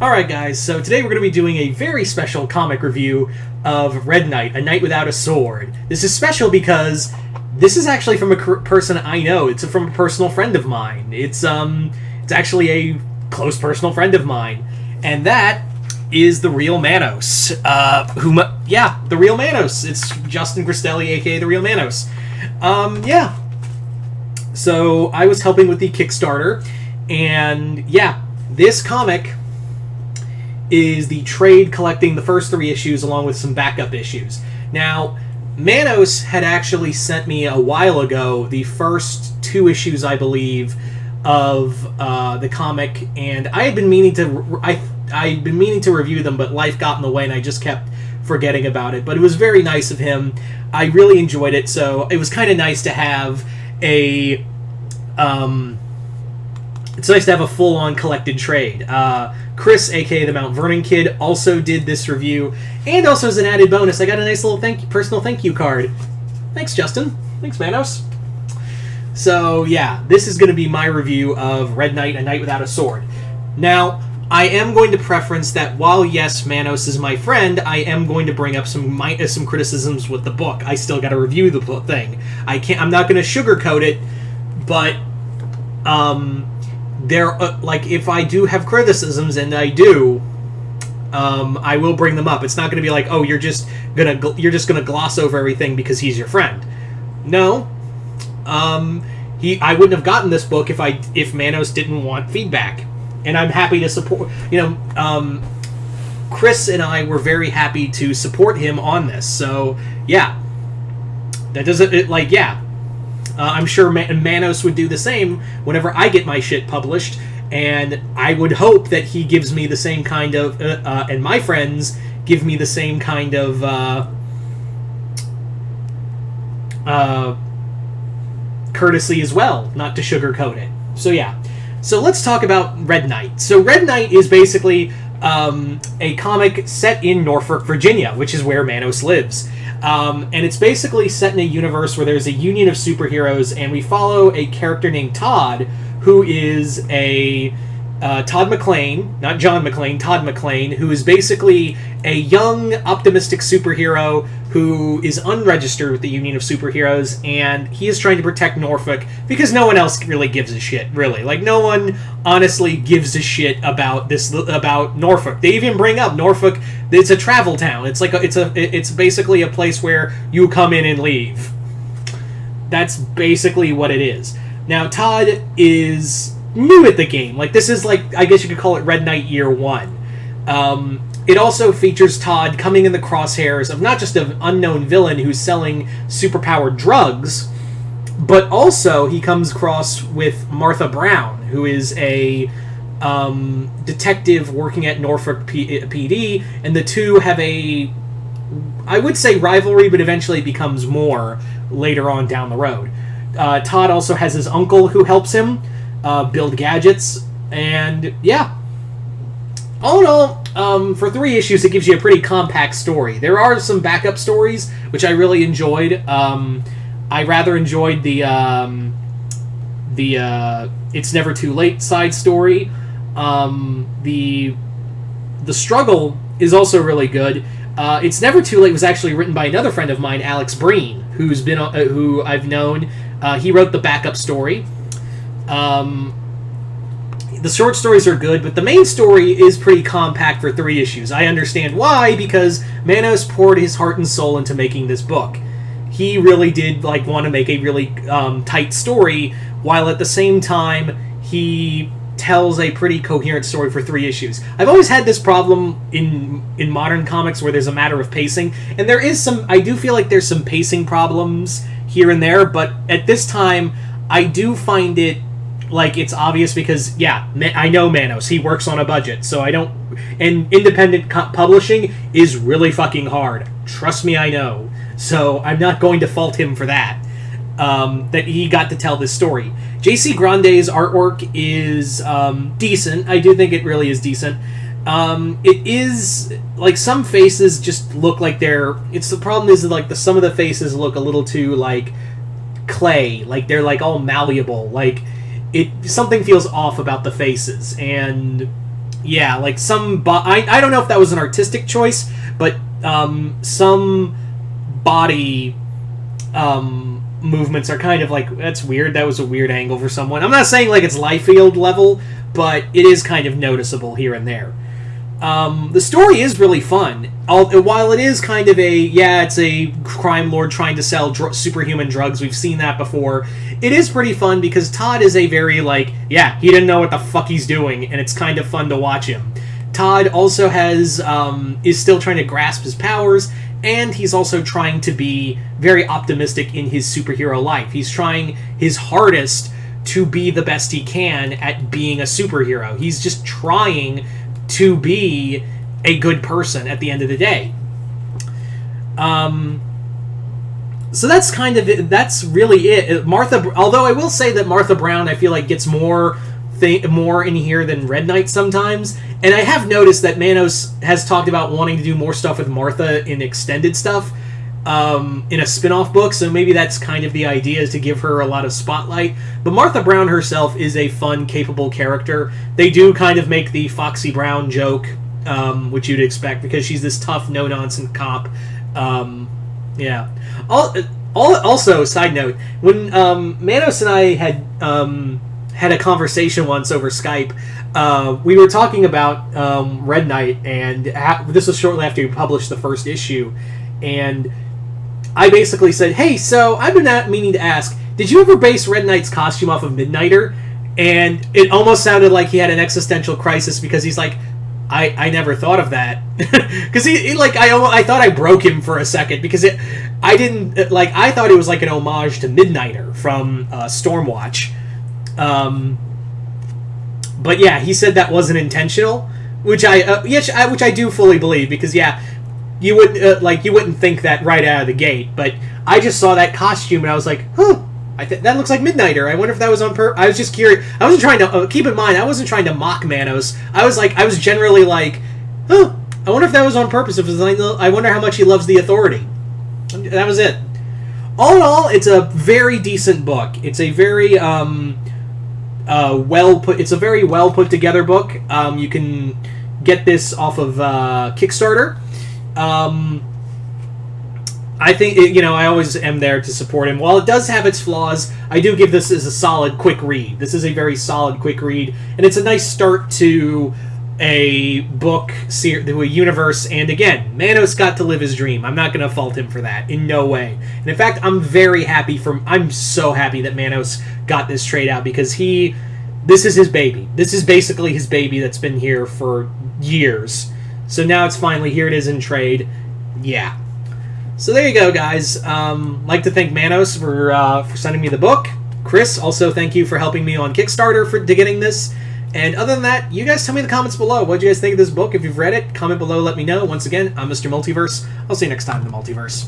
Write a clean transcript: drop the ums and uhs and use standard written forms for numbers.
Alright guys, so today we're going to be doing a very special comic review of Red Knight, A Knight Without a Sword. This is special because this is actually from a person I know. It's from a personal friend of mine. It's actually a close personal friend of mine. And that is the real Manos. The real Manos. It's Justin Cristelli, aka the real Manos. So I was helping with the Kickstarter, and this comic is the trade collecting the first 3 issues along with some backup issues. Now, Manos had actually sent me a while ago the first 2 issues, I believe, of the comic, and I had been meaning to I'd been meaning to review them, but life got in the way and I just kept forgetting about it. But it was very nice of him. I really enjoyed it, so it was kind of nice to have a it's nice to have a full-on collected trade. Chris, aka the Mount Vernon Kid, also did this review, and also as an added bonus, I got a nice little personal thank you card. Thanks, Justin. Thanks, Manos. So yeah, this is going to be my review of Red Knight, A Knight Without a Sword. Now, I am going to preference that while yes, Manos is my friend, I am going to bring up some criticisms with the book. I still got to review the thing. I'm not going to sugarcoat it, but if I do have criticisms, and I do, I will bring them up. It's not going to be like, oh, you're just gonna gloss over everything because he's your friend. No, I wouldn't have gotten this book if Manos didn't want feedback, and I'm happy to support. Chris and I were very happy to support him on this. So yeah, that doesn't I'm sure Manos would do the same whenever I get my shit published, and I would hope that he gives me the same kind of, and my friends give me the same kind of, courtesy as well, not to sugarcoat it. So yeah. So let's talk about Red Knight. So Red Knight is basically a comic set in Norfolk, Virginia, which is where Manos lives. And it's basically set in a universe where there's a union of superheroes, and we follow a character named Todd, who is a Todd McClane, not John McClane, Todd McClane, who is basically a young, optimistic superhero who is unregistered with the Union of Superheroes, and he is trying to protect Norfolk because no one else really gives a shit, really. Like, no one honestly gives a shit about Norfolk. They even bring up Norfolk. It's a travel town. It's basically a place where you come in and leave. That's basically what it is. Now, Todd is new at the game. Like, this is like, I guess you could call it Red Knight Year 1. It also features Todd coming in the crosshairs of not just an unknown villain who's selling superpowered drugs, but also he comes across with Martha Brown, who is a detective working at Norfolk PD, and the two have I would say rivalry, but eventually becomes more later on down the road. Todd also has his uncle who helps him build gadgets, and yeah. All in all, for 3 issues, it gives you a pretty compact story. There are some backup stories, which I really enjoyed. I rather enjoyed the It's Never Too Late side story. The Struggle is also really good. It's Never Too Late was actually written by another friend of mine, Alex Breen, who I've known. He wrote the backup story. The short stories are good, but the main story is pretty compact for 3 issues. I understand why, because Manos poured his heart and soul into making this book. He really did want to make a really tight story, while at the same time he tells a pretty coherent story for 3 issues. I've always had this problem in modern comics where there's a matter of pacing, and I do feel like there's some pacing problems here and there, but at this time I do find it like it's obvious because, I know Manos. He works on a budget, so and independent publishing is really fucking hard. Trust me, I know. So I'm not going to fault him for that. That he got to tell this story. JC Grande's artwork is decent. I do think it really is decent. It is, some faces just look like the problem is that, some of the faces look a little too, clay. They're, all malleable. Something feels off about the faces, and Yeah, like I don't know if that was an artistic choice, but some body movements are kind of like, that's weird. That was a weird angle for someone. I'm not saying like it's Liefeld level, but it is kind of noticeable here and there. The story is really fun. While it is kind of it's a crime lord trying to sell superhuman drugs. We've seen that before. It is pretty fun because Todd is a very he didn't know what the fuck he's doing, and it's kind of fun to watch him. Todd also is still trying to grasp his powers, and he's also trying to be very optimistic in his superhero life. He's trying his hardest to be the best he can at being a superhero. He's just trying to be a good person at the end of the day. So that's kind of it. That's really it. Although I will say that Martha Brown, I feel like gets more in here than Red Knight sometimes. And I have noticed that Manos has talked about wanting to do more stuff with Martha in extended stuff, in a spin-off book, so maybe that's kind of the idea, is to give her a lot of spotlight. But Martha Brown herself is a fun, capable character. They do kind of make the Foxy Brown joke, which you'd expect, because she's this tough, no-nonsense cop. Yeah. Also, side note, when Manos and I had a conversation once over Skype, we were talking about Red Knight, and this was shortly after we published the first issue, and I basically said, hey, so I've been meaning to ask, did you ever base Red Knight's costume off of Midnighter? And it almost sounded like he had an existential crisis, because he's like, I never thought of that. Because I thought I broke him for a second, because I thought it was like an homage to Midnighter from Stormwatch. But yeah, he said that wasn't intentional, which I do fully believe, because you wouldn't think that right out of the gate. But I just saw that costume and I was like, huh, that looks like Midnighter. I wonder if that was on purpose. I was just curious. I wasn't trying to keep in mind, I wasn't trying to mock Manos. I was generally like, huh, I wonder if that was on purpose. I wonder how much he loves the Authority. That was it. All in all, it's a very decent book. It's a very very well put together book. You can get this off of Kickstarter. I think I always am there to support him. While it does have its flaws, I do give this as a solid quick read. This is a very solid quick read, and it's a nice start to a book, to a universe. And again, Manos got to live his dream. I'm not going to fault him for that in no way. And in fact, I'm so happy that Manos got this trade out, because this is his baby. This is basically his baby that's been here for years. So now it's finally, here it is in trade. Yeah. So there you go, guys. Like to thank Manos for sending me the book. Chris, also thank you for helping me on Kickstarter to getting this. And other than that, you guys tell me in the comments below. What do you guys think of this book? If you've read it, comment below, let me know. Once again, I'm Mr. Multiverse. I'll see you next time in the Multiverse.